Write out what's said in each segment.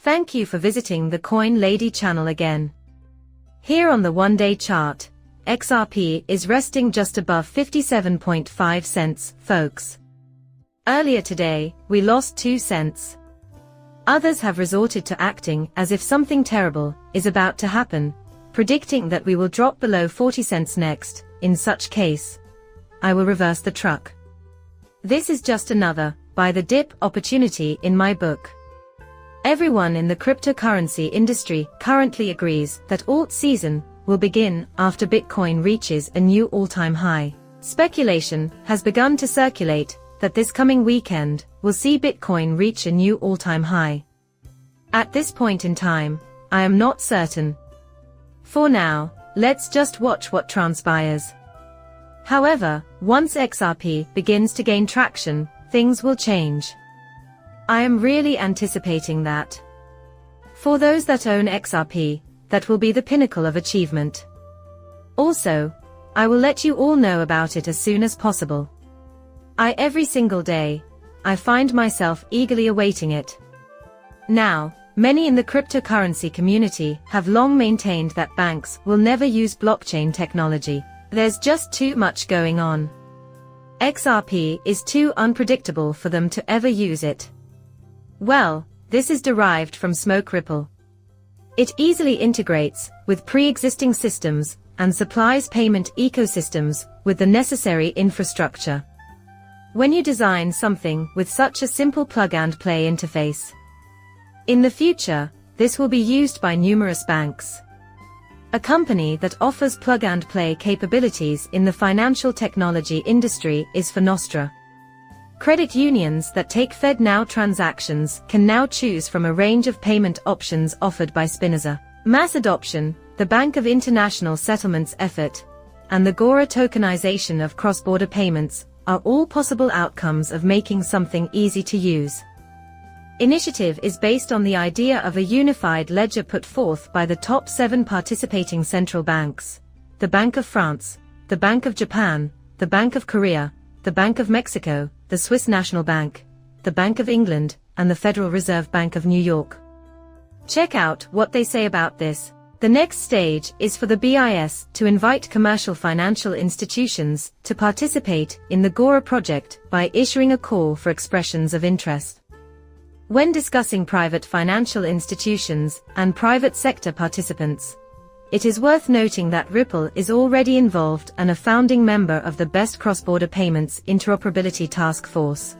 Thank you for visiting the Coin Lady channel again. Here on the one-day chart, XRP is resting just above 57.5 cents, folks. Earlier today, we lost 2 cents. Others have resorted to acting as if something terrible is about to happen, predicting that we will drop below 40 cents next. In such case, I will reverse the truck. This is just another buy the dip opportunity in my book. Everyone in the cryptocurrency industry currently agrees that alt season will begin after Bitcoin reaches a new all-time high. Speculation has begun to circulate that this coming weekend will see Bitcoin reach a new all-time high. At this point in time, I am not certain. For now, let's just watch what transpires. However, once XRP begins to gain traction, things will change. I am really anticipating that. For those that own XRP, that will be the pinnacle of achievement. Also, I will let you all know about it as soon as possible. Every single day, I find myself eagerly awaiting it. Now, many in the cryptocurrency community have long maintained that banks will never use blockchain technology. There's just too much going on. XRP is too unpredictable for them to ever use it. Well, this is derived from Smoke Ripple. It easily integrates with pre-existing systems and supplies payment ecosystems with the necessary infrastructure. When you design something with such a simple plug-and-play interface, in the future, this will be used by numerous banks. A company that offers plug-and-play capabilities in the financial technology industry is Fednow. Credit unions that take Fednow transactions can now choose from a range of payment options offered by Spinoza. Mass adoption, the Bank of International Settlements effort, and the Gora tokenization of cross-border payments are all possible outcomes of making something easy to use. Initiative is based on the idea of a unified ledger put forth by the top 7 participating central banks: the Bank of France, the Bank of Japan, the Bank of Korea, the Bank of Mexico, the Swiss National Bank, the Bank of England, and the Federal Reserve Bank of New York. Check out what they say about this. The next stage is for the BIS to invite commercial financial institutions to participate in the Gora project by issuing a call for expressions of interest. When discussing private financial institutions and private sector participants, it is worth noting that Ripple is already involved and a founding member of the Best Cross-Border Payments Interoperability Task Force.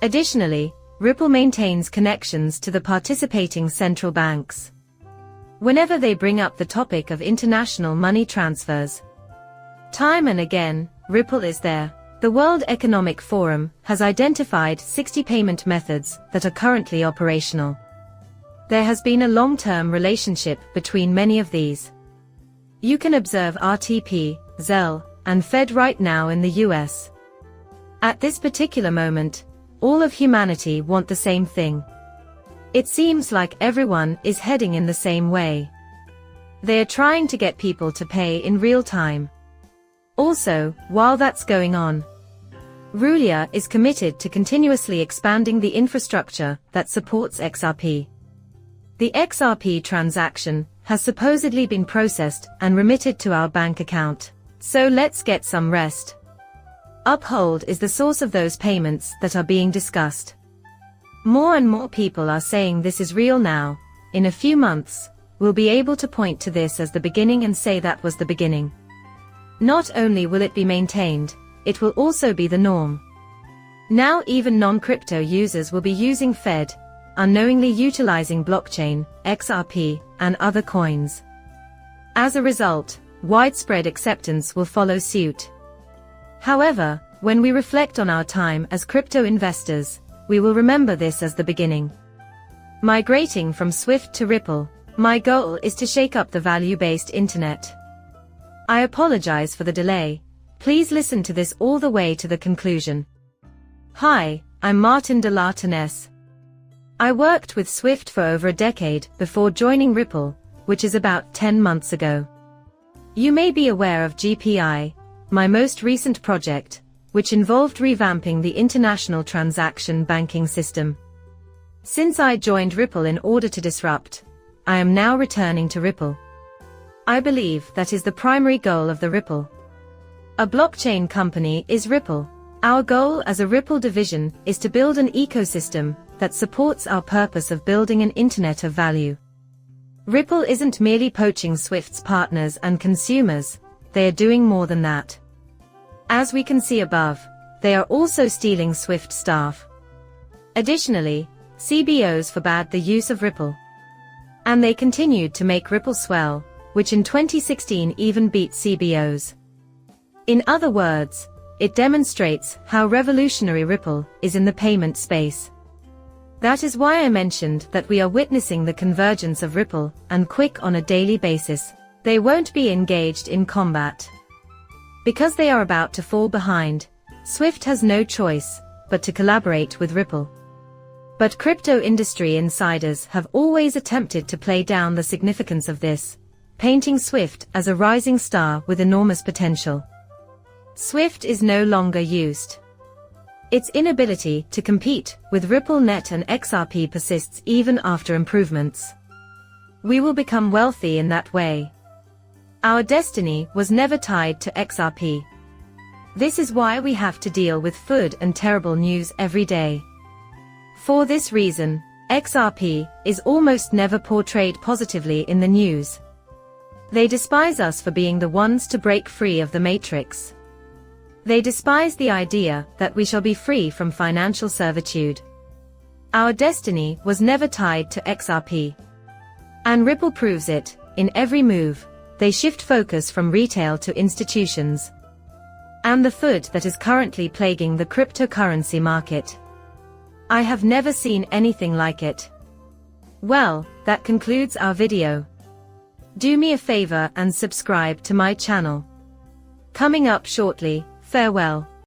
Additionally, Ripple maintains connections to the participating central banks. Whenever they bring up the topic of international money transfers, time and again, Ripple is there. The World Economic Forum has identified 60 payment methods that are currently operational. There has been a long-term relationship between many of these. You can observe RTP, Zelle, and Fed right now in the US. At this particular moment, all of humanity want the same thing. It seems like everyone is heading in the same way. They are trying to get people to pay in real time. Also, while that's going on, Rulia is committed to continuously expanding the infrastructure that supports XRP. The XRP transaction has supposedly been processed and remitted to our bank account. So let's get some rest. Uphold is the source of those payments that are being discussed. More and more people are saying this is real now. In a few months, we'll be able to point to this as the beginning and say that was the beginning. Not only will it be maintained, it will also be the norm. Now even non-crypto users will be using Fed, unknowingly utilizing blockchain, XRP, and other coins. As a result, widespread acceptance will follow suit. However, when we reflect on our time as crypto investors, we will remember this as the beginning. Migrating from Swift to Ripple, my goal is to shake up the value-based internet. I apologize for the delay. Please listen to this all the way to the conclusion. Hi, I'm Martin de Lartanes. I worked with Swift for over a decade before joining Ripple, which is about 10 months ago. You may be aware of GPI, my most recent project, which involved revamping the international transaction banking system. Since I joined Ripple in order to disrupt, I am now returning to Ripple. I believe that is the primary goal of the Ripple. A blockchain company is Ripple. Our goal as a Ripple division is to build an ecosystem that supports our purpose of building an internet of value. Ripple isn't merely poaching Swift's partners and consumers, they are doing more than that. As we can see above, they are also stealing Swift staff. Additionally, CBOs forbade the use of Ripple. And they continued to make Ripple swell, which in 2016 even beat CBOs. In other words, it demonstrates how revolutionary Ripple is in the payment space. That is why I mentioned that we are witnessing the convergence of Ripple and Quick on a daily basis. They won't be engaged in combat. Because they are about to fall behind, Swift has no choice but to collaborate with Ripple. But crypto industry insiders have always attempted to play down the significance of this, painting Swift as a rising star with enormous potential. Swift is no longer used. Its inability to compete with Ripple Net and XRP persists even after improvements. We will become wealthy in that way. Our destiny was never tied to XRP. This is why we have to deal with food and terrible news every day. For this reason, XRP is almost never portrayed positively in the news. They despise us for being the ones to break free of the matrix. They despise the idea that we shall be free from financial servitude. Our destiny was never tied to XRP. And Ripple proves it, in every move, they shift focus from retail to institutions. And the food that is currently plaguing the cryptocurrency market. I have never seen anything like it. Well, that concludes our video. Do me a favor and subscribe to my channel. Coming up shortly, farewell.